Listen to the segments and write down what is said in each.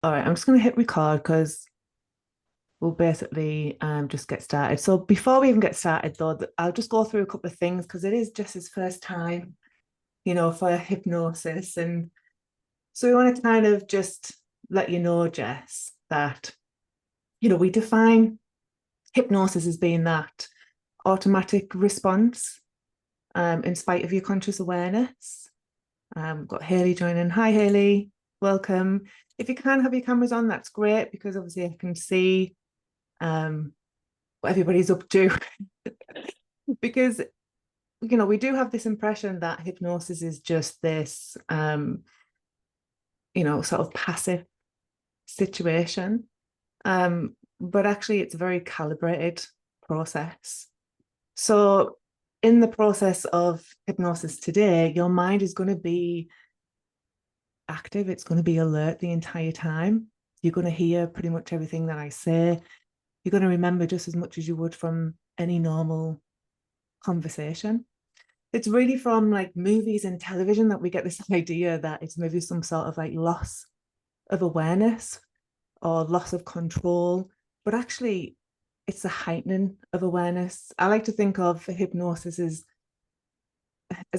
All right, I'm just going to hit record because we'll basically just get started. So before we even get started, though, I'll just go through a couple of things because it is just his first time, for hypnosis. And so we want to kind of just let you know, Jess, that, we define hypnosis as being that automatic response in spite of your conscious awareness. We've got Haley joining. Hi, Haley. Welcome. If you can have your cameras on, that's great because obviously I can see what everybody's up to. Because, we do have this impression that hypnosis is just this, sort of passive situation. But actually, it's a very calibrated process. So, in the process of hypnosis today, your mind is going to be active, it's going to be alert the entire time. You're going to hear pretty much everything that I say. You're going to remember just as much as you would from any normal conversation. It's really from like movies and television that we get this idea that it's maybe some sort of like loss of awareness or loss of control, but actually it's a heightening of awareness. I like to think of hypnosis as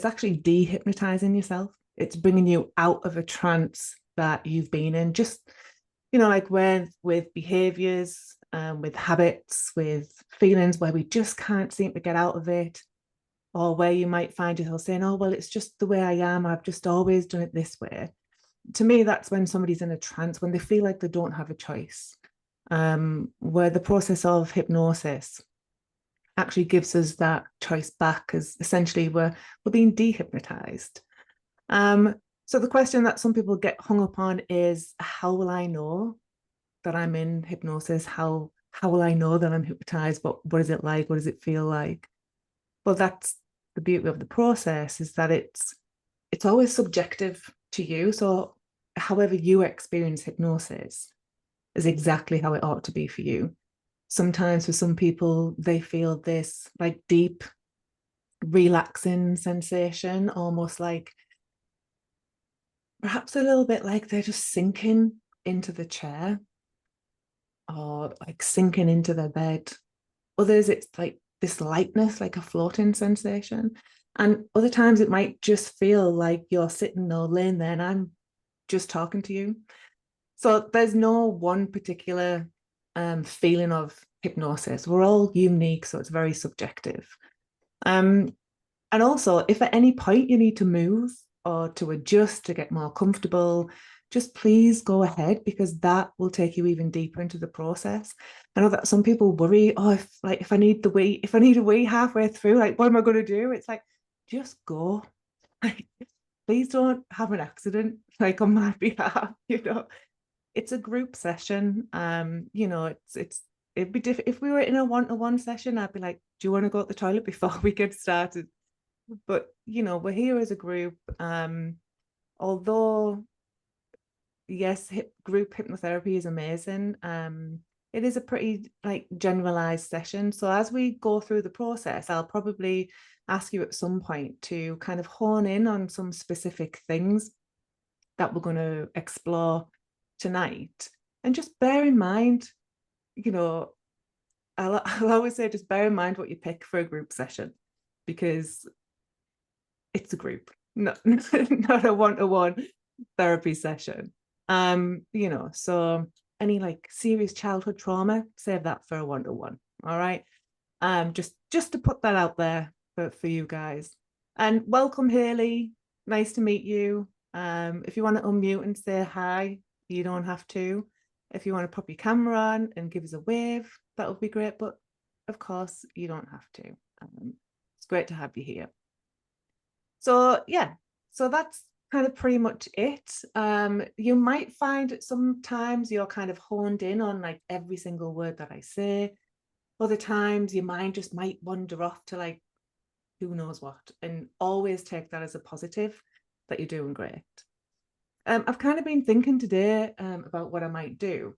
actually dehypnotizing yourself. It's bringing you out of a trance that you've been in. Just, like with behaviors, with habits, with feelings where we just can't seem to get out of it, or where you might find yourself saying, oh, well, it's just the way I am. I've just always done it this way. To me, that's when somebody's in a trance, when they feel like they don't have a choice, where the process of hypnosis actually gives us that choice back, as essentially we're being dehypnotized. So the question that some people get hung up on is, how will I know that I'm in hypnosis? How will I know that I'm hypnotized? What is it like? What does it feel like? Well, that's the beauty of the process, is that it's always subjective to you. So however you experience hypnosis is exactly how it ought to be for you. Sometimes for some people, they feel this like deep, relaxing sensation, almost like perhaps a little bit like they're just sinking into the chair or like sinking into their bed. Others, it's like this lightness, like a floating sensation. And other times it might just feel like you're sitting or laying there and I'm just talking to you. So there's no one particular feeling of hypnosis. We're all unique, so it's very subjective. Um, and also, if at any point you need to move or to adjust to get more comfortable, just please go ahead, because that will take you even deeper into the process. I know that some people worry, oh, if I need a wee halfway through, like, what am I going to do? It's like, just go. Like, please don't have an accident, like on my behalf, It's a group session. It'd be different if we were in a one-to-one session. I'd be like, do you want to go to the toilet before we get started? But we're here as a group. Although yes, group hypnotherapy is amazing. It is a pretty like generalized session. So as we go through the process, I'll probably ask you at some point to kind of hone in on some specific things that we're going to explore tonight. And just bear in mind, I'll always say, just bear in mind what you pick for a group session, because it's a group, not not a one-to-one therapy session. So any like serious childhood trauma, save that for a one-to-one. All right. Just to put that out there for you guys. And welcome, Haley. Nice to meet you. If you want to unmute and say hi, you don't have to. If you want to pop your camera on and give us a wave, that would be great. But of course, you don't have to. It's great to have you here. So yeah, so that's kind of pretty much it. You might find sometimes you're kind of honed in on like every single word that I say. Other times your mind just might wander off to like who knows what, and always take that as a positive, that you're doing great. I've kind of been thinking today about what I might do,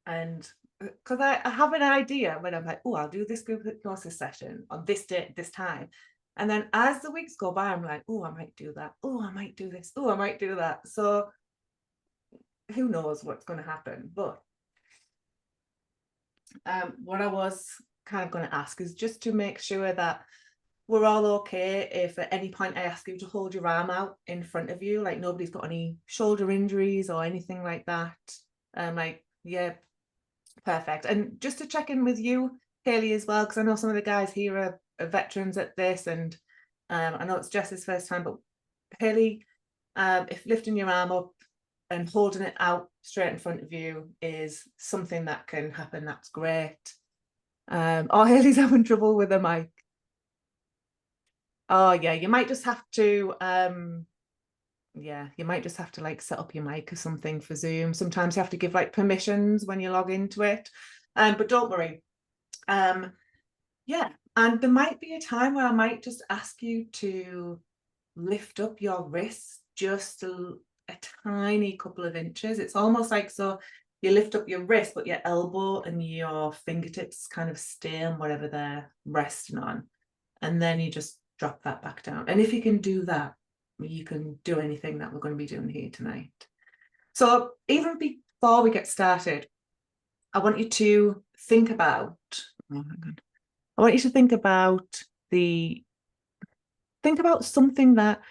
and because I have an idea when I'm like, oh, I'll do this group hypnosis session on this date, this time. And then as the weeks go by, I'm like, oh, I might do that. Oh, I might do this. Oh, I might do that. So who knows what's going to happen. But what I was kind of going to ask is just to make sure that we're all okay if at any point I ask you to hold your arm out in front of you, like nobody's got any shoulder injuries or anything like that. Like, yeah, perfect. And just to check in with you, Hayley, as well, because I know some of the guys here are veterans at this, and I know it's Jess's first time, but Hayley, if lifting your arm up and holding it out straight in front of you is something that can happen, that's great. Oh, Hayley's having trouble with the mic. Oh yeah, you might just have to you might just have to like set up your mic or something for Zoom. Sometimes you have to give like permissions when you log into it. But don't worry. Yeah, and there might be a time where I might just ask you to lift up your wrist just a tiny couple of inches. It's almost like, so you lift up your wrist, but your elbow and your fingertips kind of stay on whatever they're resting on. And then you just drop that back down. And if you can do that, you can do anything that we're going to be doing here tonight. So even before we get started, I want you to think about, I want you to think about something that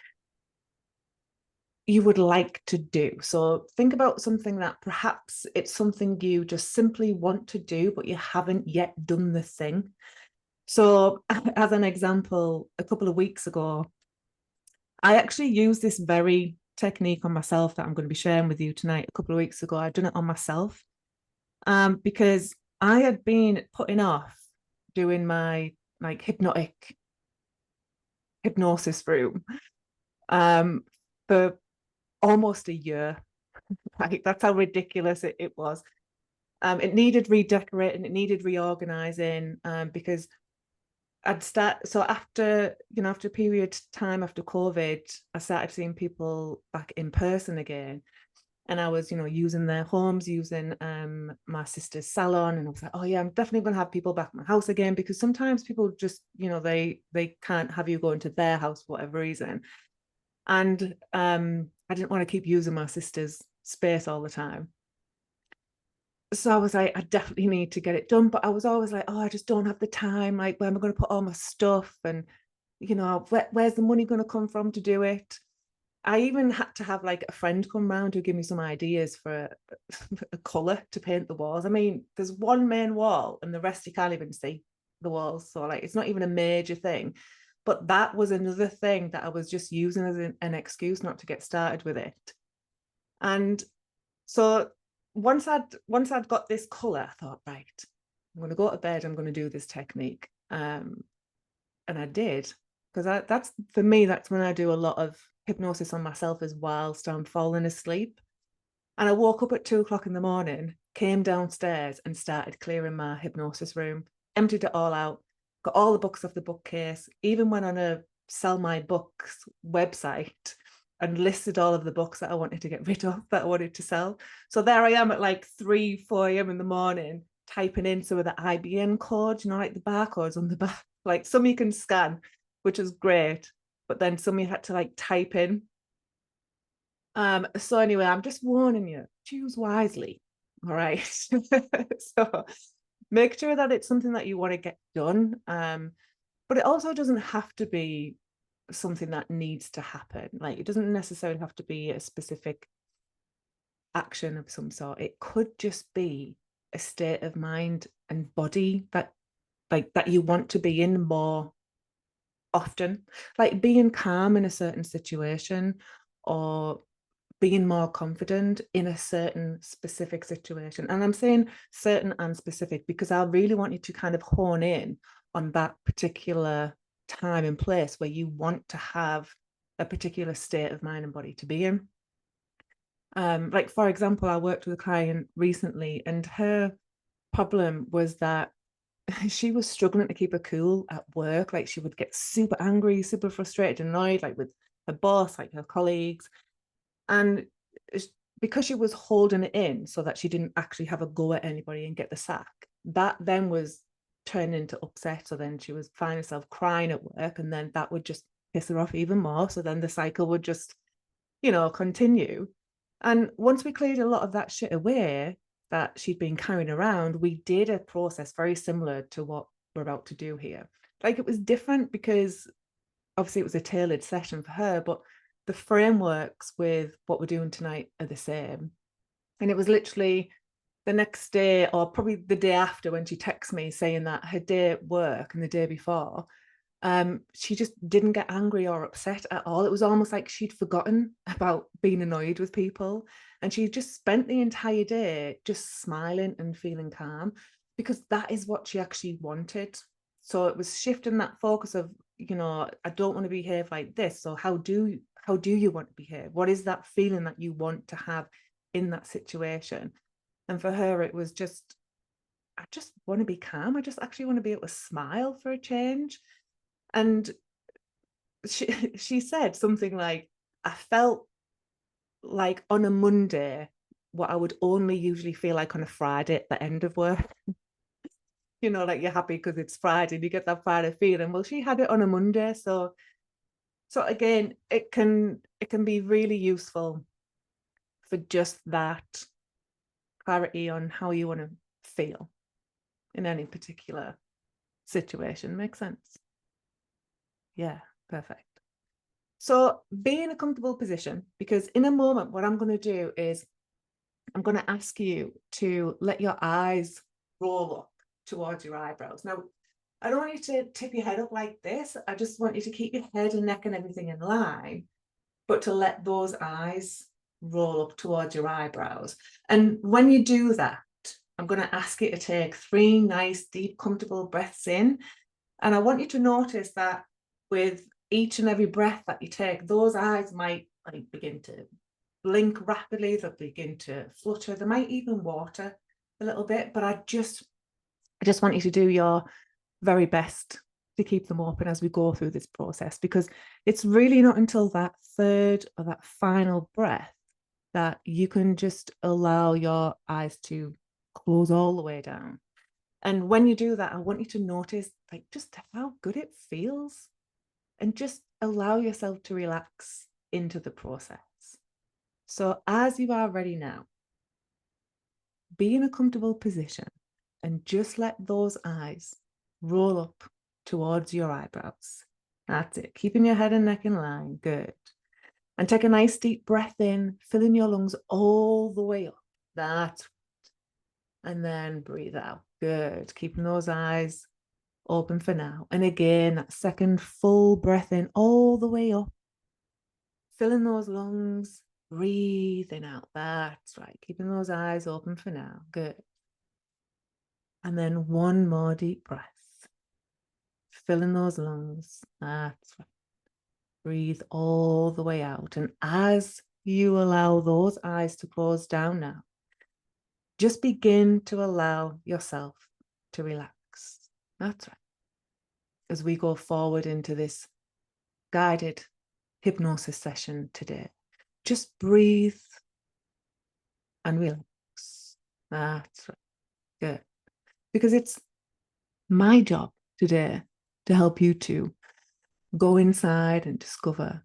you would like to do. So think about something that perhaps it's something you just simply want to do, but you haven't yet done the thing. So as an example, a couple of weeks ago, I actually used this very technique on myself that I'm going to be sharing with you tonight. A couple of weeks ago, I'd done it on myself because I had been putting off doing my like hypnosis room for almost a year. Right? That's how ridiculous it was. It needed redecorating, it needed reorganizing because so after after a period of time after COVID, I started seeing people back in person again. And I was, using their homes, using my sister's salon, and I was like, oh yeah, I'm definitely going to have people back at my house again, because sometimes people just, they can't have you go into their house for whatever reason. And I didn't want to keep using my sister's space all the time. So I was like, I definitely need to get it done. But I was always like, oh, I just don't have the time. Like, where am I going to put all my stuff? And, where's the money going to come from to do it? I even had to have like a friend come round who give me some ideas for a colour to paint the walls. I mean, there's one main wall and the rest you can't even see the walls. So like, it's not even a major thing. But that was another thing that I was just using as an excuse not to get started with it. And so once I'd got this colour, I thought, right, I'm going to go to bed, I'm going to do this technique. And I did, because that's, for me, that's when I do a lot of hypnosis on myself as whilst I'm falling asleep. And I woke up at 2 o'clock in the morning, came downstairs and started clearing my hypnosis room, emptied it all out, got all the books off the bookcase, even went on a sell my books website and listed all of the books that I wanted to get rid of, that I wanted to sell. So there I am at like 3, 4 a.m. in the morning, typing in some of the IBN codes, like the barcodes on the back. Like some you can scan, which is great, but then some you had to like type in. So anyway, I'm just warning you, choose wisely. All right. So make sure that it's something that you want to get done. But it also doesn't have to be something that needs to happen. Like, it doesn't necessarily have to be a specific action of some sort. It could just be a state of mind and body that you want to be in more often, like being calm in a certain situation, or being more confident in a certain specific situation. And I'm saying certain and specific because I really want you to kind of hone in on that particular time and place where you want to have a particular state of mind and body to be in. Like, for example, I worked with a client recently, and her problem was that she was struggling to keep her cool at work. Like, she would get super angry, super frustrated, annoyed, like with her boss, like her colleagues. And because she was holding it in so that she didn't actually have a go at anybody and get the sack, that then was turned into upset. So then she was finding herself crying at work, and then that would just piss her off even more. So then the cycle would just, continue. And once we cleared a lot of that shit away that she'd been carrying around, we did a process very similar to what we're about to do here. Like, it was different because obviously it was a tailored session for her, but the frameworks with what we're doing tonight are the same. And it was literally the next day, or probably the day after, when she texted me saying that her day at work and the day before, she just didn't get angry or upset at all. It was almost like she'd forgotten about being annoyed with people. And she just spent the entire day just smiling and feeling calm, because that is what she actually wanted. So it was shifting that focus of, I don't want to behave like this. So how do you want to behave? What is that feeling that you want to have in that situation? And for her, it was just, I just want to be calm. I just actually want to be able to smile for a change. And she said something like, I felt like on a Monday what I would only usually feel like on a Friday at the end of work. Like, you're happy because it's Friday and you get that Friday feeling. Well, she had it on a Monday. So again, it can be really useful for just that clarity on how you want to feel in any particular situation. Makes sense? Yeah, perfect. So be in a comfortable position, because in a moment, what I'm going to do is I'm going to ask you to let your eyes roll up towards your eyebrows. Now, I don't want you to tip your head up like this. I just want you to keep your head and neck and everything in line, but to let those eyes roll up towards your eyebrows. And when you do that, I'm going to ask you to take 3 nice, deep, comfortable breaths in. And I want you to notice that with each and every breath that you take, those eyes might begin to blink rapidly, they'll begin to flutter, they might even water a little bit, but I just want you to do your very best to keep them open as we go through this process, because it's really not until that third or that final breath that you can just allow your eyes to close all the way down. And when you do that, I want you to notice just how good it feels, and just allow yourself to relax into the process. So as you are ready now, be in a comfortable position and just let those eyes roll up towards your eyebrows. That's it. Keeping your head and neck in line. Good. And take a nice deep breath in, filling your lungs all the way up. That's right. And then breathe out. Good. Keeping those eyes open for now. And again, that second full breath in all the way up, filling those lungs, breathing out. That's right. Keeping those eyes open for now. Good. And then one more deep breath, filling those lungs. That's right. Breathe all the way out. And as you allow those eyes to close down now, just begin to allow yourself to relax. That's right. As we go forward into this guided hypnosis session today, just breathe and relax. That's right. Good. Because it's my job today to help you to go inside and discover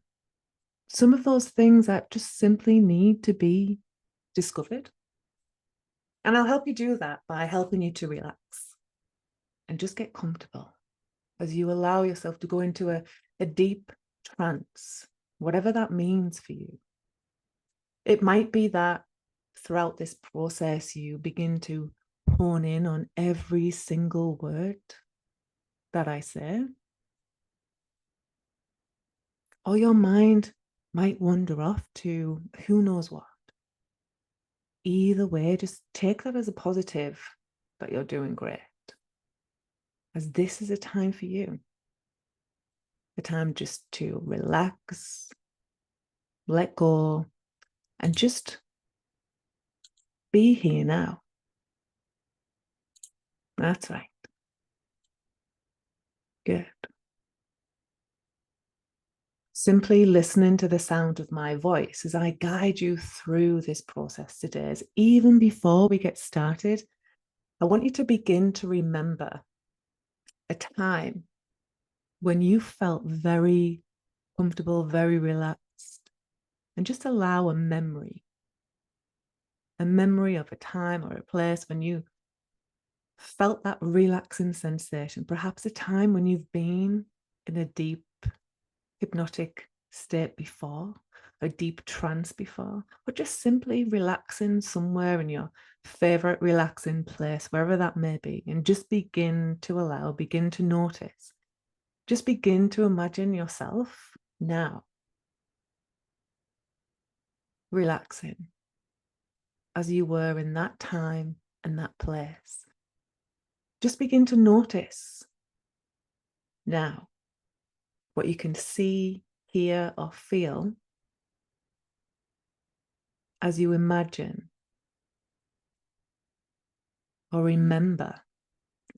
some of those things that just simply need to be discovered. And I'll help you do that by helping you to relax and just get comfortable as you allow yourself to go into a deep trance, whatever that means for you. It might be that throughout this process, you begin to hone in on every single word that I say. Or your mind might wander off to who knows what. Either way, just take that as a positive that you're doing great. As this is a time for you. A time just to relax, let go, and just be here now. That's right. Good. Simply listening to the sound of my voice as I guide you through this process today. As even before we get started, I want you to begin to remember a time when you felt very comfortable, very relaxed, and just allow a memory a memory of a time or a place when you felt that relaxing sensation, perhaps a time when you've been in a deep hypnotic state before, a deep trance before, or just simply relaxing somewhere in your favorite relaxing place, wherever that may be, and just begin to notice, just begin to imagine yourself now relaxing as you were in that time and that place. Just begin to notice now what you can see, hear, or feel as you imagine or remember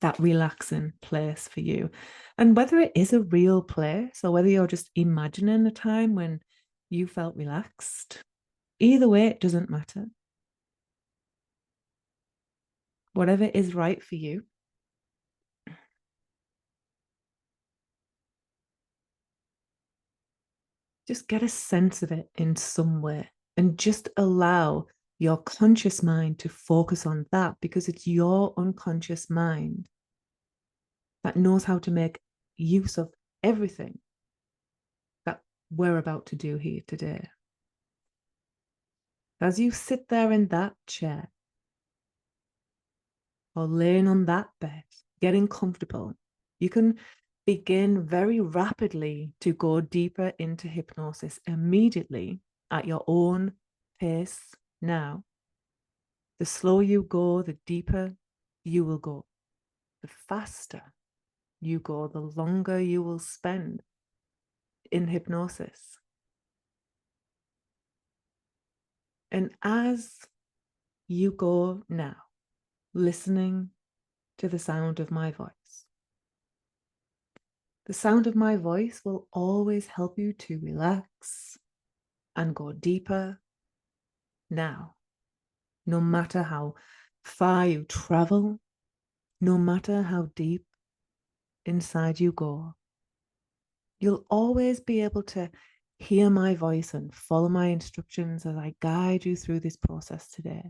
that relaxing place for you. And whether it is a real place or whether you're just imagining a time when you felt relaxed, either way, it doesn't matter. Whatever is right for you. Just get a sense of it in some way and just allow your conscious mind to focus on that, because it's your unconscious mind that knows how to make use of everything that we're about to do here today. As you sit there in that chair or laying on that bed, getting comfortable, you can begin very rapidly to go deeper into hypnosis immediately at your own pace now. The slower you go, the deeper you will go. The faster you go, the longer you will spend in hypnosis. And as you go now, listening to the sound of my voice, the sound of my voice will always help you to relax and go deeper now. No matter how far you travel, no matter how deep inside you go, you'll always be able to hear my voice and follow my instructions as I guide you through this process today.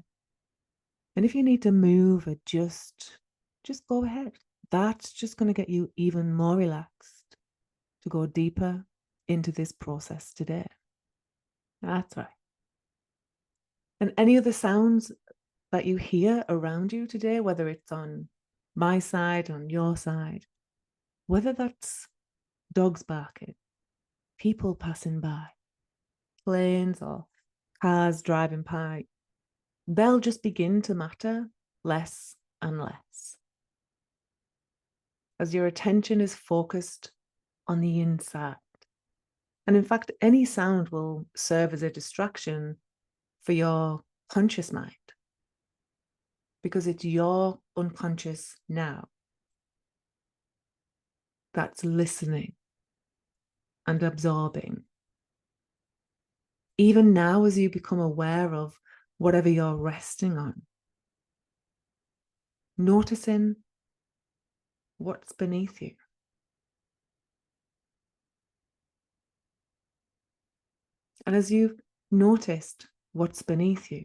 And if you need to move, adjust, just go ahead. That's just going to get you even more relaxed to go deeper into this process today. That's right. And any other sounds that you hear around you today, whether it's on my side, on your side, whether that's dogs barking, people passing by, planes or cars driving by, they'll just begin to matter less and less as your attention is focused on the inside. And in fact, any sound will serve as a distraction for your conscious mind, because it's your unconscious now that's listening and absorbing. Even now, as you become aware of whatever you're resting on, noticing what's beneath you. And as you've noticed what's beneath you,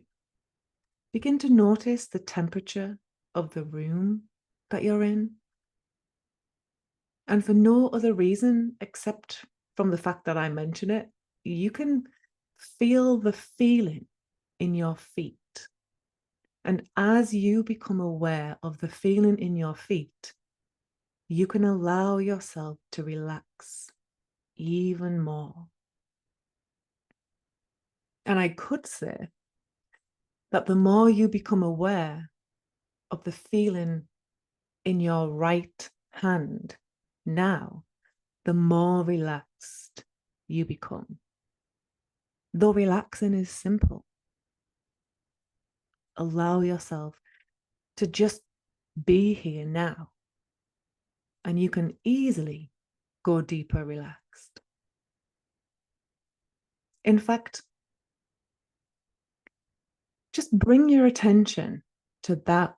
begin to notice the temperature of the room that you're in. And for no other reason except from the fact that I mention it, you can feel the feeling in your feet. And as you become aware of the feeling in your feet, you can allow yourself to relax even more. And I could say that the more you become aware of the feeling in your right hand now, the more relaxed you become. Though relaxing is simple, allow yourself to just be here now, and you can easily go deeper relaxed. In fact, just bring your attention to that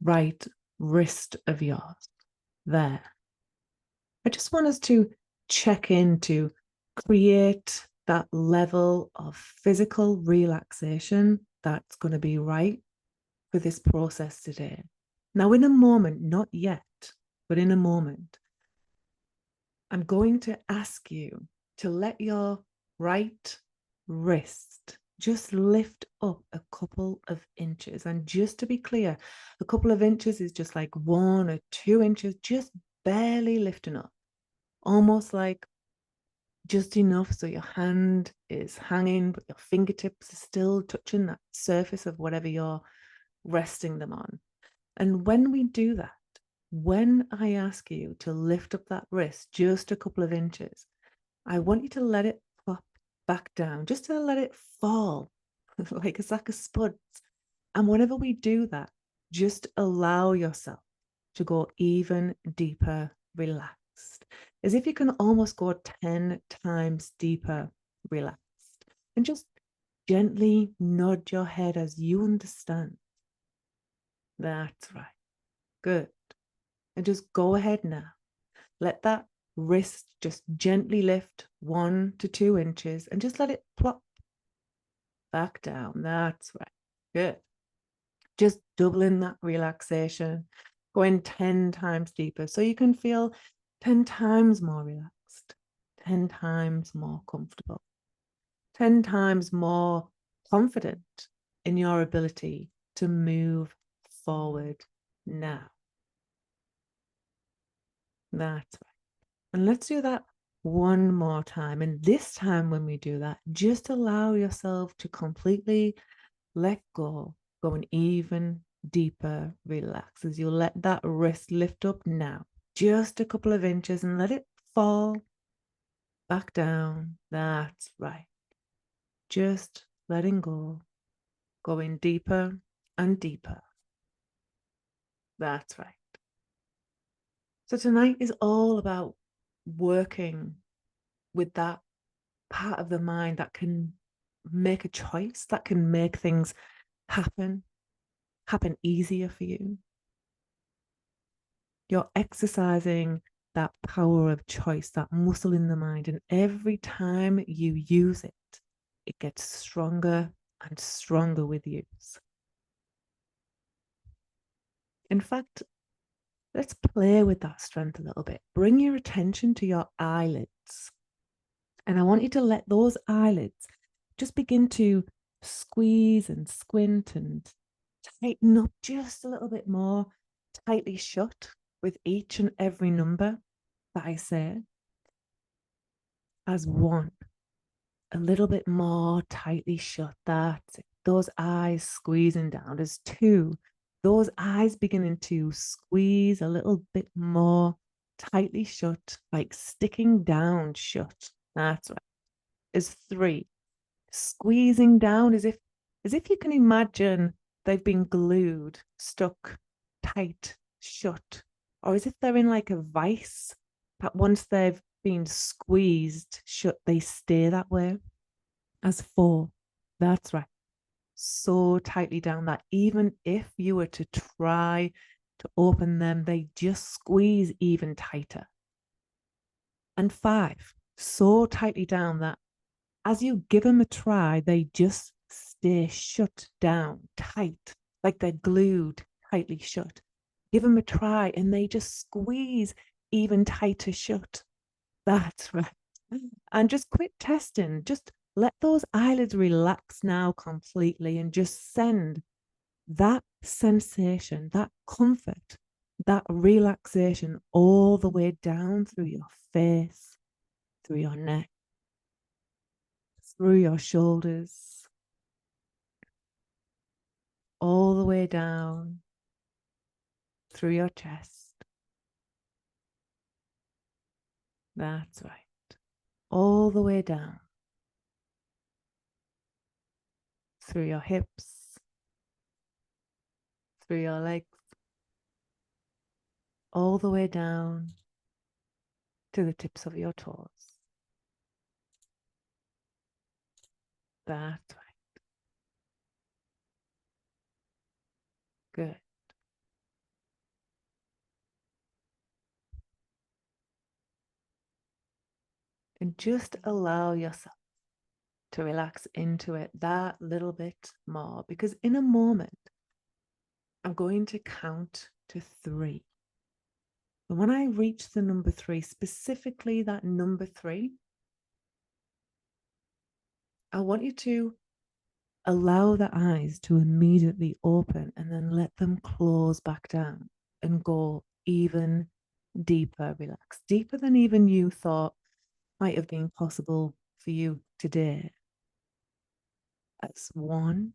right wrist of yours there. I just want us to check in to create that level of physical relaxation that's going to be right for this process today. Now, in a moment, not yet, but in a moment, I'm going to ask you to let your right wrist just lift up a couple of inches. And just to be clear, a couple of inches is just like 1 or 2 inches, just barely lifting up, almost like just enough so your hand is hanging, but your fingertips are still touching that surface of whatever you're resting them on. And when we do that, when I ask you to lift up that wrist just a couple of inches, I want you to let it plop back down, just to let it fall like a sack of spuds. And whenever we do that, just allow yourself to go even deeper, relaxed, as if you can almost go 10 times deeper, relaxed. And just gently nod your head as you understand. That's right. Good. And just go ahead now. Let that wrist just gently lift 1 to 2 inches and just let it plop back down. That's right. Good. Just doubling that relaxation, going 10 times deeper so you can feel 10 times more relaxed, 10 times more comfortable, 10 times more confident in your ability to move forward now. That's right. And let's do that one more time. And this time, when we do that, just allow yourself to completely let go, going even deeper, relax as you let that wrist lift up now, just a couple of inches, and let it fall back down. That's right. Just letting go, going deeper and deeper. That's right. So tonight is all about working with that part of the mind that can make a choice, that can make things happen easier for you. You're exercising that power of choice, that muscle in the mind. And every time you use it, it gets stronger and stronger with use. In fact, let's play with that strength a little bit. Bring your attention to your eyelids. And I want you to let those eyelids just begin to squeeze and squint and tighten up just a little bit more, tightly shut with each and every number that I say. As one, a little bit more tightly shut. That's it. Those eyes squeezing down. As two, those eyes beginning to squeeze a little bit more tightly shut, like sticking down shut. That's right. As three, squeezing down as if you can imagine they've been glued, stuck tight, shut, or as if they're in like a vice that once they've been squeezed shut, they stay that way. As four, that's right. So tightly down that even if you were to try to open them, they just squeeze even tighter. And five, so tightly down that as you give them a try, they just stay shut down tight, like they're glued tightly shut. Give them a try and they just squeeze even tighter shut. That's right. And just quit testing. Just let those eyelids relax now completely and just send that sensation, that comfort, that relaxation all the way down through your face, through your neck, through your shoulders, all the way down through your chest. That's right. All the way down through your hips, through your legs, all the way down to the tips of your toes. That's right. Good. And just allow yourself to relax into it that little bit more, because in a moment, I'm going to count to 3. And when I reach the number 3, specifically that number 3, I want you to allow the eyes to immediately open and then let them close back down and go even deeper, relax, deeper than even you thought might have been possible for you today. As 1,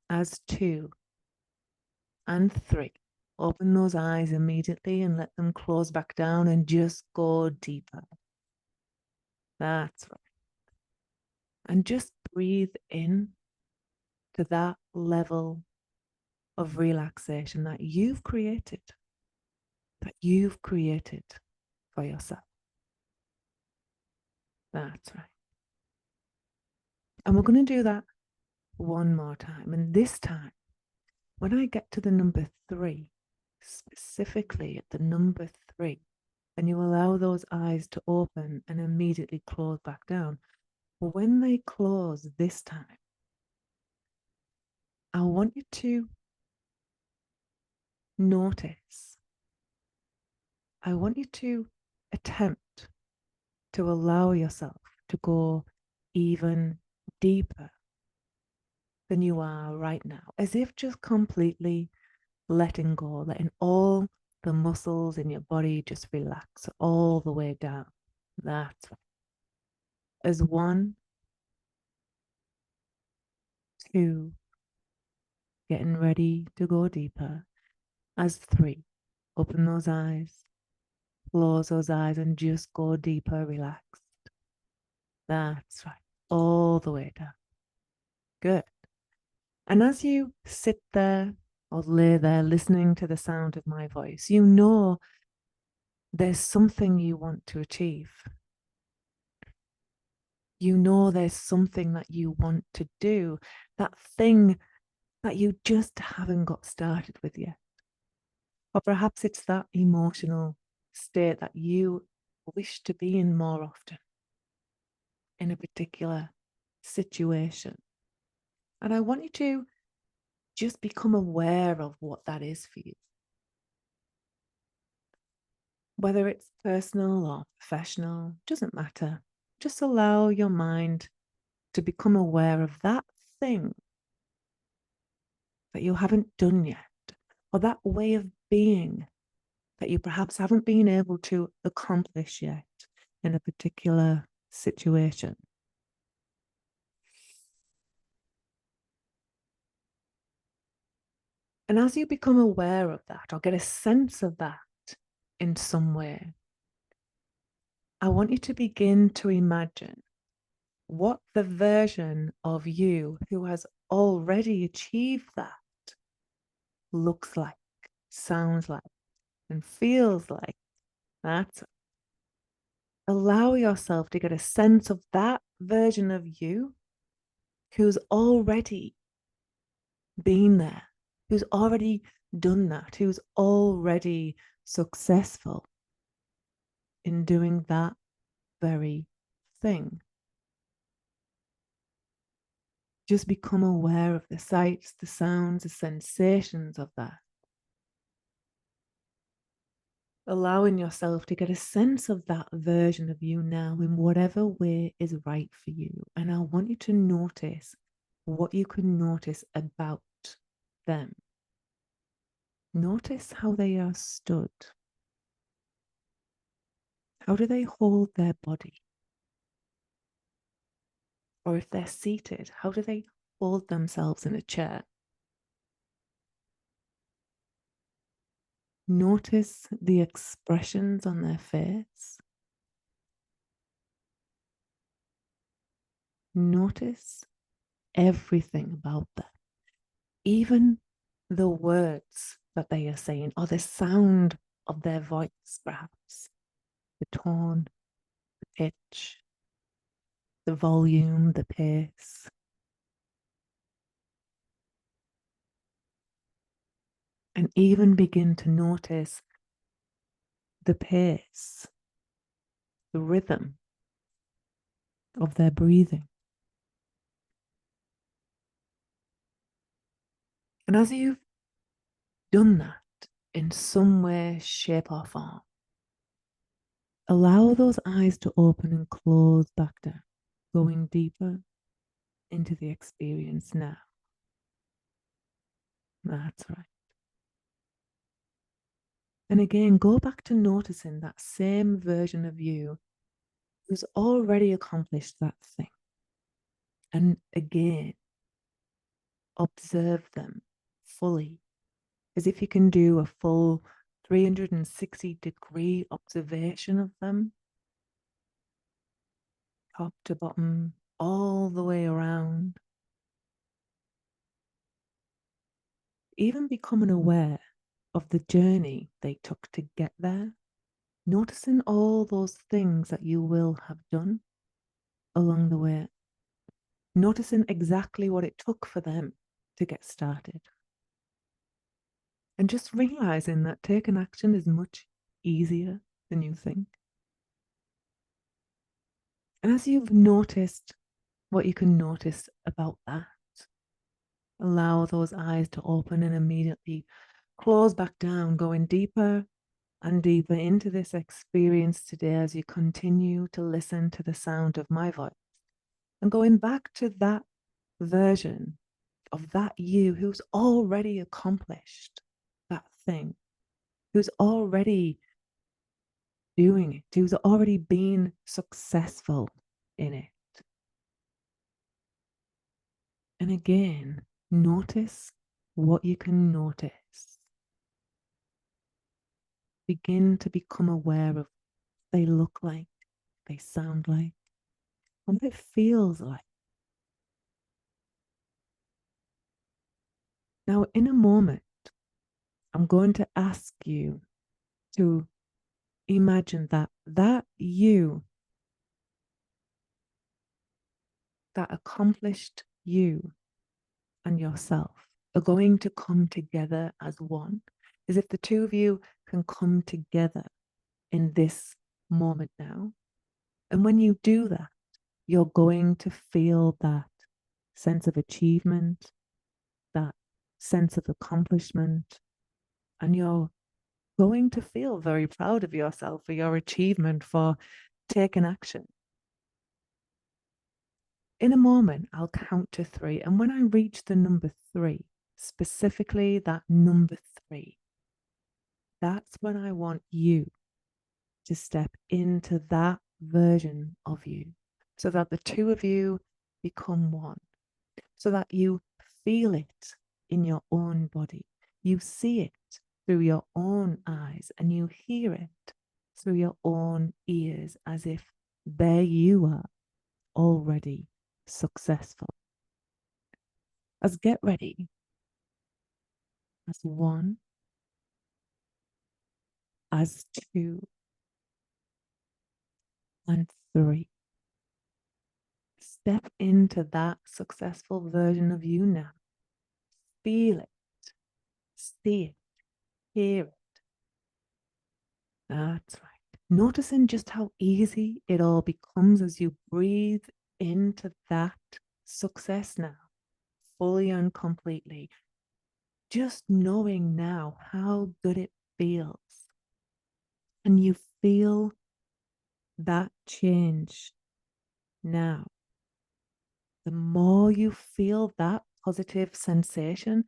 as 2, and 3. Open those eyes immediately and let them close back down and just go deeper. That's right. And just breathe in to that level of relaxation that you've created for yourself. That's right. And we're going to do that one more time. And this time, when I get to the number 3, specifically at the number 3, and you allow those eyes to open and immediately close back down, when they close this time, I want you to notice. I want you to attempt to allow yourself to go even deeper than you are right now, as if just completely letting go, letting all the muscles in your body just relax all the way down. That's right. As 1, 2, getting ready to go deeper. As 3, open those eyes, close those eyes, and just go deeper, relaxed. That's right. All the way down. Good. And as you sit there or lay there listening to the sound of my voice, you know there's something you want to achieve. You know there's something that you want to do, that thing that you just haven't got started with yet. Or perhaps it's that emotional state that you wish to be in more often in a particular situation. And I want you to just become aware of what that is for you. Whether it's personal or professional, doesn't matter. Just allow your mind to become aware of that thing that you haven't done yet, or that way of being that you perhaps haven't been able to accomplish yet in a particular situation. And as you become aware of that or get a sense of that in some way, I want you to begin to imagine what the version of you who has already achieved that looks like, sounds like, and feels like. That's allow yourself to get a sense of that version of you who's already been there, who's already done that, who's already successful in doing that very thing. Just become aware of the sights, the sounds, the sensations of that. Allowing yourself to get a sense of that version of you now in whatever way is right for you. And I want you to notice what you can notice about them. Notice how they are stood. How do they hold their body? Or if they're seated, how do they hold themselves in a chair? Notice the expressions on their face. Notice everything about them, even the words that they are saying, or the sound of their voice, perhaps, the tone, the pitch, the volume, the pace. And even begin to notice the pace, the rhythm of their breathing. And as you've done that in some way, shape, or form, allow those eyes to open and close back down, going deeper into the experience now. That's right. And again, go back to noticing that same version of you who's already accomplished that thing. And again, observe them fully, as if you can do a full 360-degree observation of them, top to bottom, all the way around. Even becoming aware of the journey they took to get there, noticing all those things that you will have done along the way, noticing exactly what it took for them to get started. And just realizing that taking action is much easier than you think. And as you've noticed what you can notice about that, allow those eyes to open and immediately close back down, going deeper and deeper into this experience today as you continue to listen to the sound of my voice and going back to that version of that you who's already accomplished that thing, who's already doing it, who's already been successful in it. And again, notice what you can notice. Begin to become aware of what they look like, they sound like, and what it feels like. Now, in a moment, I'm going to ask you to imagine that you, that accomplished you and yourself are going to come together as one, as if the two of you can come together in this moment now. And when you do that, you're going to feel that sense of achievement, that sense of accomplishment, and you're going to feel very proud of yourself for your achievement, for taking action. In a moment, I'll count to 3. And when I reach the number 3, specifically that number 3, that's when I want you to step into that version of you so that the two of you become one, so that you feel it in your own body. You see it through your own eyes and you hear it through your own ears, as if there you are already successful. As get ready, as 1, as 2, and 3. Step into that successful version of you now. Feel it, see it, hear it. That's right. Noticing just how easy it all becomes as you breathe into that success now, fully and completely. Just knowing now how good it feels. And you feel that change now. The more you feel that positive sensation,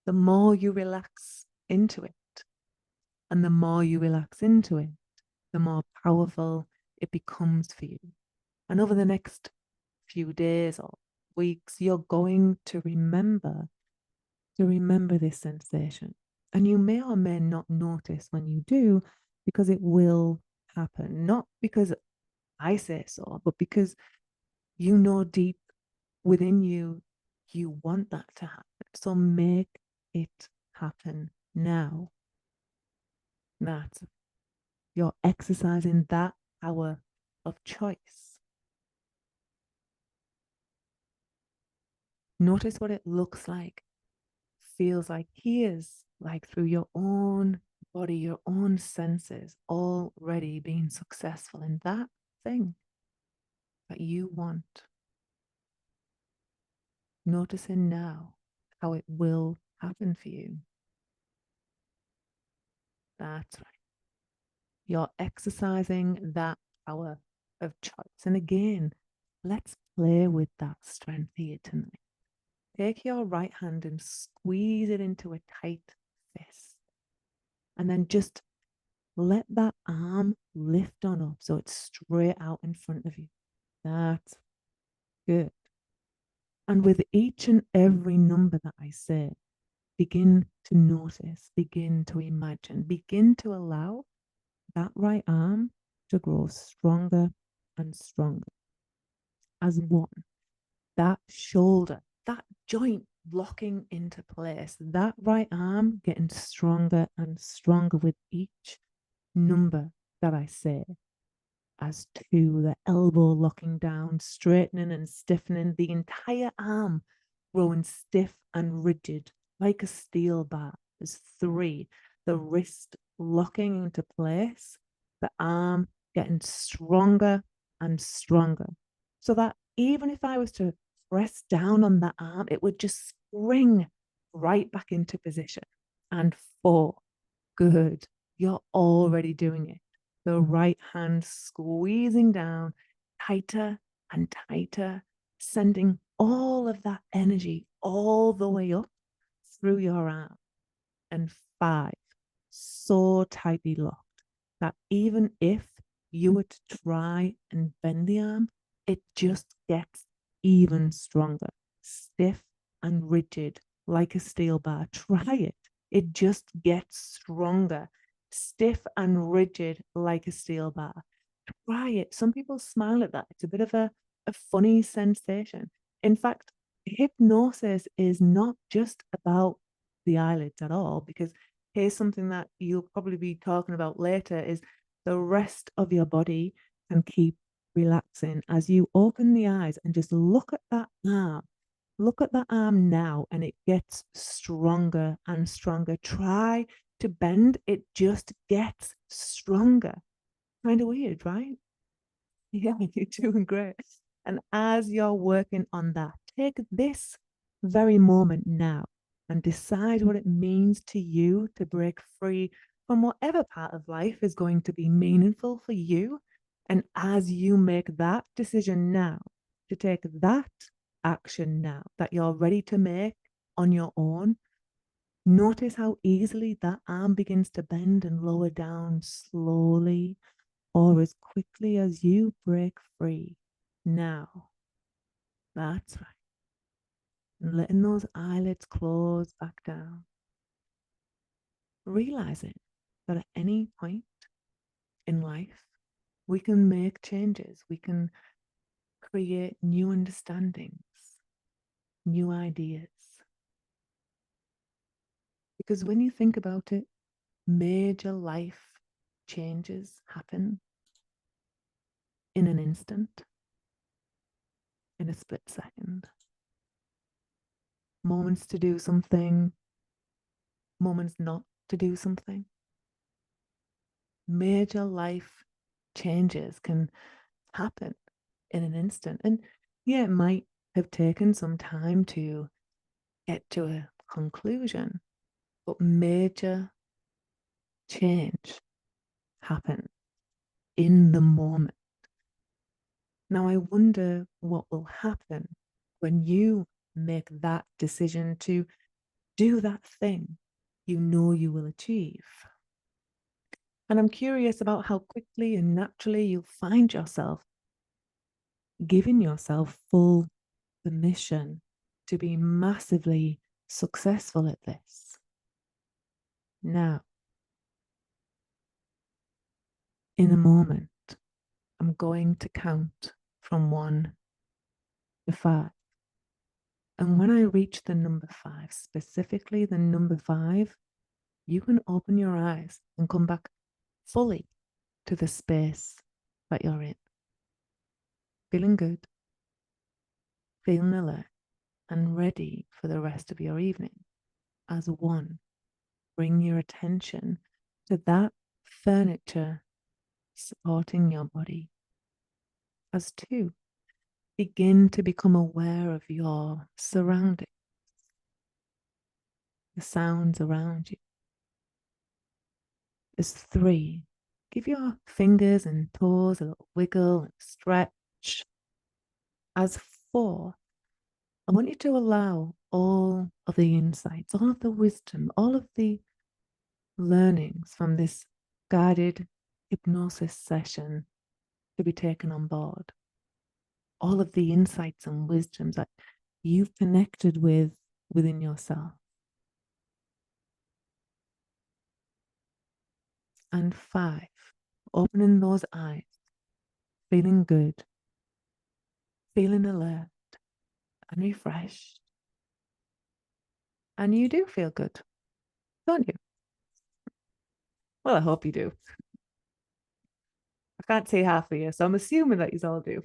the more you relax into it. And the more you relax into it, the more powerful it becomes for you. And over the next few days or weeks, you're going to remember this sensation. And you may or may not notice when you do, because it will happen. Not because I say so, but because you know deep within you, you want that to happen. So make it happen now. You're exercising that power of choice. Notice what it looks like, feels like, hears like through your own body, your own senses, already being successful in that thing. that you want. Noticing now how it will happen for you. That's right. You're exercising that power of choice. And again, let's play with that strength here tonight. Take your right hand and squeeze it into a tight fist. And then just let that arm lift on up so it's straight out in front of you. That's good. And with each and every number that I say, begin to notice, begin to imagine, begin to allow that right arm to grow stronger and stronger as one. That shoulder, that joint locking into place, that right arm getting stronger and stronger with each number that I say. As two, the elbow locking down, straightening and stiffening, the entire arm growing stiff and rigid like a steel bar. As three, the wrist locking into place, the arm getting stronger and stronger. So that even if I was to press down on that arm, it would just spring right back into position. And four, good. You're already doing it. The right hand squeezing down tighter and tighter, sending all of that energy all the way up through your arm. And five, so tightly locked that even if you were to try and bend the arm, it just gets even stronger, stiff and rigid like a steel bar. Try it. It just gets stronger, stiff and rigid like a steel bar. Try it. Some people smile at that. It's a bit of a funny sensation. In fact, hypnosis is not just about the eyelids at all, because here's something that you'll probably be talking about later is the rest of your body can keep relaxing as you open the eyes and just look at that arm. Look at that arm now, and it gets stronger and stronger. Try to bend, it just gets stronger. Kind of weird, right? Yeah, you're doing great. And as you're working on that, take this very moment now and decide what it means to you to break free from whatever part of life is going to be meaningful for you. And as you make that decision now, to take that action now that you're ready to make on your own, notice how easily that arm begins to bend and lower down slowly or as quickly as you break free. Now, that's right. And letting those eyelids close back down. Realizing that at any point in life, we can make changes. We can create new understandings, new ideas. Because when you think about it, major life changes happen in an instant, in a split second. Moments to do something, moments not to do something. Major life changes can happen in an instant. And yeah, it might have taken some time to get to a conclusion, but major change happen in the moment. Now, I wonder what will happen when you make that decision to do that thing you know you will achieve. And I'm curious about how quickly and naturally you'll find yourself giving yourself full permission to be massively successful at this. Now, in a moment, I'm going to count from 1 to 5. And when I reach the number 5, specifically the number 5, you can open your eyes and come back fully to the space that you're in. Feeling good, feeling alert, and ready for the rest of your evening. As 1, bring your attention to that furniture supporting your body. As 2, begin to become aware of your surroundings, the sounds around you. As 3, give your fingers and toes a little wiggle and stretch. As 4, I want you to allow all of the insights, all of the wisdom, all of the learnings from this guided hypnosis session to be taken on board. All of the insights and wisdoms that you've connected with within yourself. And 5, opening those eyes, feeling good, feeling alert and refreshed. And you do feel good, don't you? Well, I hope you do. I can't see half of you, so I'm assuming that you all do.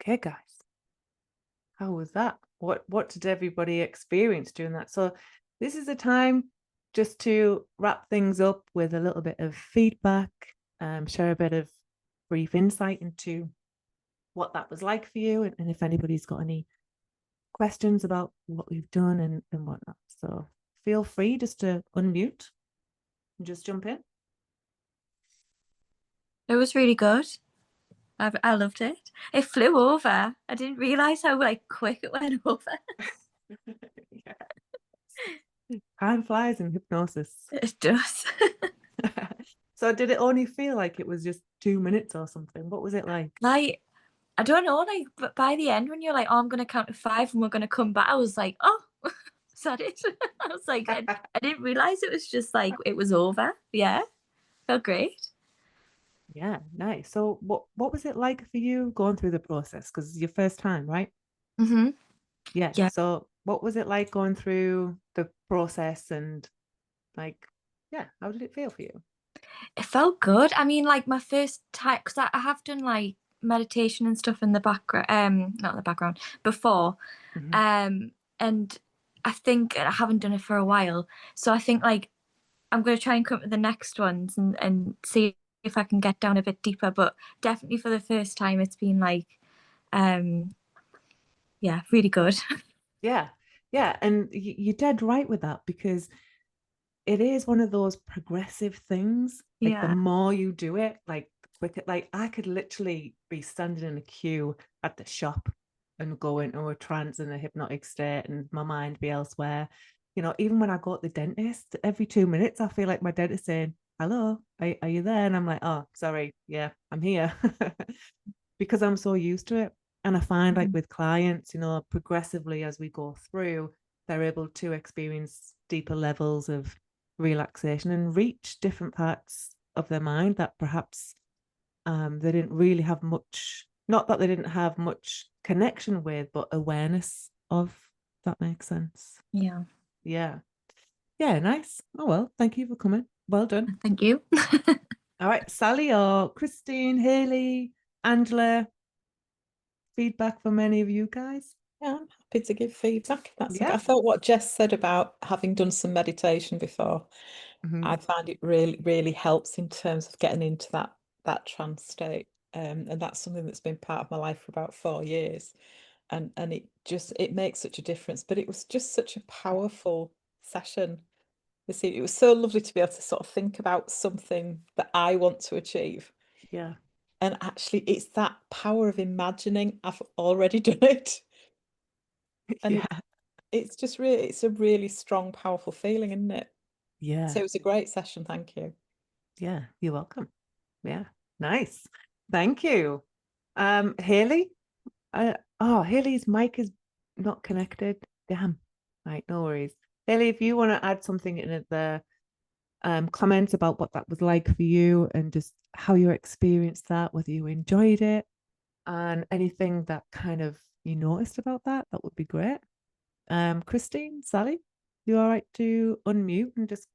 Okay, guys. How was that? What did everybody experience during that? So this is a time just to wrap things up with a little bit of feedback, share a bit of brief insight into what that was like for you, and if anybody's got any questions about what we've done and whatnot. So feel free just to unmute and just jump in. It was really good. I loved it. It flew over. I didn't realize how quick it went over. Yeah. Time flies in hypnosis. It does. So did it only feel like it was just 2 minutes or something? What was it like? I don't know, but by the end when you're like, oh, I'm gonna count to 5 and we're gonna come back, I was like, oh, is that it? I was like, I didn't realize it was just like it was over. Yeah, felt great. Yeah, nice. So what was it like for you going through the process? Because it's your first time, right? Mm-hmm. Yeah. Yeah. So what was it like going through the process and yeah, how did it feel for you? It felt good. I mean, like my first time, because I have done like meditation and stuff in the background, not in the background, before. Mm-hmm. And I think I haven't done it for a while. So I think like I'm going to try and come up with the next ones and see if I can get down a bit deeper. But definitely for the first time, it's been like, yeah, really good. Yeah. Yeah. And you're dead right with that, because it is one of those progressive things. Like the Yeah. more you do it, like the quicker, like I could literally be standing in a queue at the shop and go into a trance and a hypnotic state and my mind be elsewhere. You know, even when I go to the dentist, every 2 minutes, I feel like my dentist saying, hello, are you there? And I'm like, oh, sorry. Yeah, I'm here. Because I'm so used to it. And I find like with clients, you know, progressively as we go through, they're able to experience deeper levels of relaxation and reach different parts of their mind that perhaps they didn't really have much, not that they didn't have much connection with, but awareness of. That makes sense. Yeah. Yeah. Yeah, nice. Oh, well, thank you for coming. Well done. Thank you. All right, Sally or Christine, Haley, Angela, feedback from any of you guys? Yeah, I'm happy to give feedback. That's okay. Yeah. I thought what Jess said about having done some meditation before, I find it really, really helps in terms of getting into that trance state. And that's something that's been part of my life for about 4 years. And it makes such a difference. But it was just such a powerful session. It was so lovely to be able to sort of think about something that I want to achieve. Yeah. And actually, it's that power of imagining I've already done it. And Yeah. it's just really, it's a really strong, powerful feeling, isn't it? Yeah. So it was a great session. Thank you. Yeah. You're welcome. Yeah. Nice. Thank you. Haley? Haley's mic is not connected. Damn. Right, no worries. Haley, if you want to add something in the comments about what that was like for you and just how you experienced that, whether you enjoyed it and anything that kind of you noticed about that, that would be great. Christine, Sally, you all right to unmute and just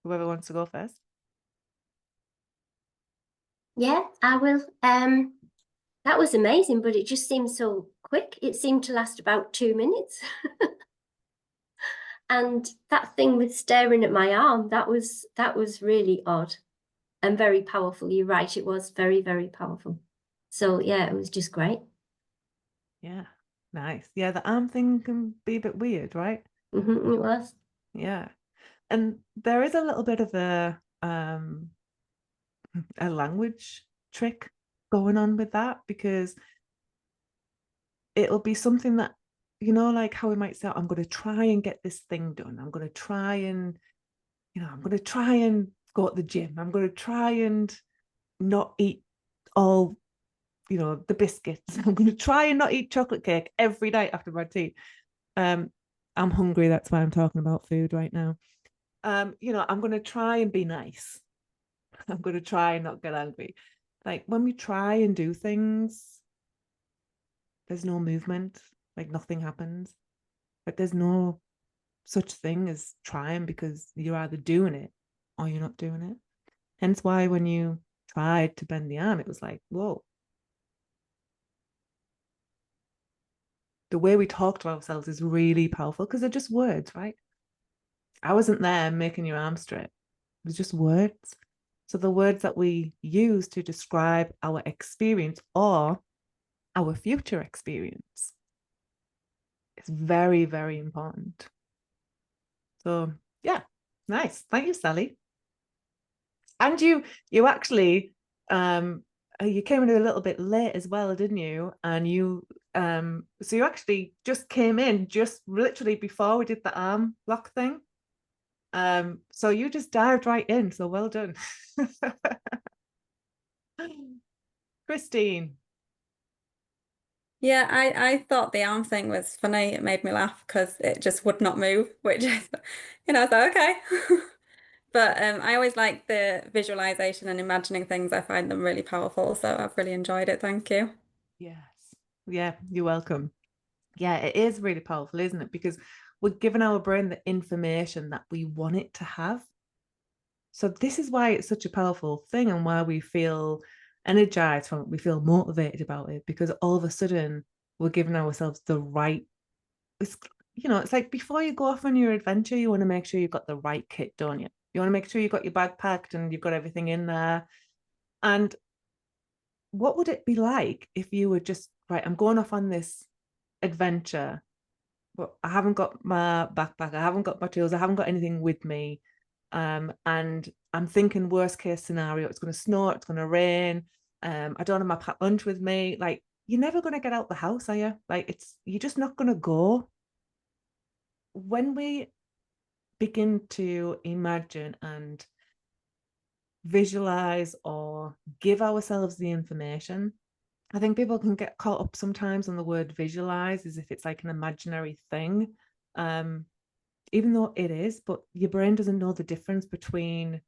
whoever wants to go first? Yeah, I will. That was amazing, but it just seemed so quick. It seemed to last about 2 minutes. And that thing with staring at my arm, that was really odd and very powerful. You're right, it was very, very powerful. So yeah, it was just great. Yeah, nice. Yeah, the arm thing can be a bit weird, right? It was. Yeah. And there is a little bit of a language trick going on with that, because it'll be something that, you know, like how we might say, I'm going to try and get this thing done. I'm going to try and, I'm going to try and go to the gym. I'm going to try and not eat all, the biscuits. I'm going to try and not eat chocolate cake every night after my tea. I'm hungry. That's why I'm talking about food right now. I'm going to try and be nice. I'm going to try and not get angry. Like when we try and do things, there's no movement, like nothing happens. Like there's no such thing as trying, because you're either doing it or you're not doing it. Hence why when you tried to bend the arm, it was like, whoa. The way we talk to ourselves is really powerful, because they're just words, right? I wasn't there making your arm straight. It was just words. So the words that we use to describe our experience or our future experience is very, very important. So yeah, nice. Thank you, Sally. And you actually you came in a little bit late as well, didn't you? And you so you actually just came in just literally before we did the arm lock thing. So you just dived right in, so well done. Christine. Yeah, I thought the arm thing was funny. It made me laugh because it just would not move, which is, I thought, okay. But I always like the visualization and imagining things. I find them really powerful. So I've really enjoyed it. Thank you. Yes. Yeah, you're welcome. Yeah, it is really powerful, isn't it? Because we're giving our brain the information that we want it to have. So this is why it's such a powerful thing, and why we feel energized from it. We feel motivated about it, because all of a sudden we're giving ourselves the right, it's like before you go off on your adventure, you want to make sure you've got the right kit, don't you? You want to make sure you've got your bag packed and you've got everything in there. And what would it be like if you were just, right, I'm going off on this adventure, but I haven't got my backpack, I haven't got my tools, I haven't got anything with me. And I'm thinking worst case scenario, it's going to snow, it's going to rain. I don't have my packed lunch with me. Like, you're never going to get out the house, are you? Like, you're just not going to go. When we begin to imagine and visualize or give ourselves the information, I think people can get caught up sometimes on the word visualize as if it's like an imaginary thing, even though it is, but your brain doesn't know the difference between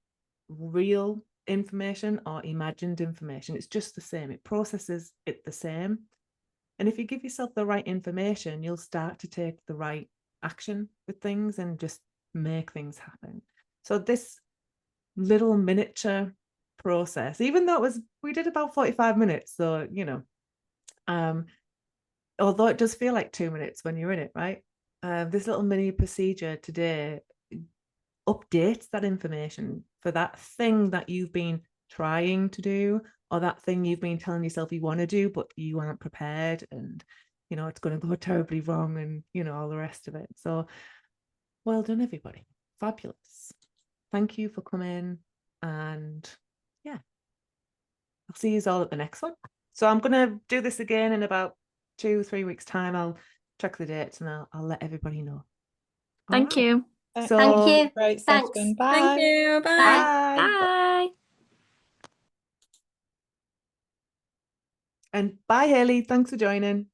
real information or imagined information. It's just the same. It processes it the same. And if you give yourself the right information, you'll start to take the right action with things and just make things happen. So this little miniature process, even though we did about 45 minutes, so although it does feel like 2 minutes when you're in it, right? This little mini procedure today updates that information for that thing that you've been trying to do, or that thing you've been telling yourself you want to do but you aren't prepared, and it's going to go terribly wrong, and all the rest of it. So well done, everybody. Fabulous. Thank you for coming, and yeah, I'll see you all at the next one. So I'm going to do this again in about 2-3 weeks time. I'll check the dates and I'll let everybody know. Thank you. So Thank you. Great Thanks. session. Bye. Thank you. Bye. bye. Bye. And bye, Haley. Thanks for joining.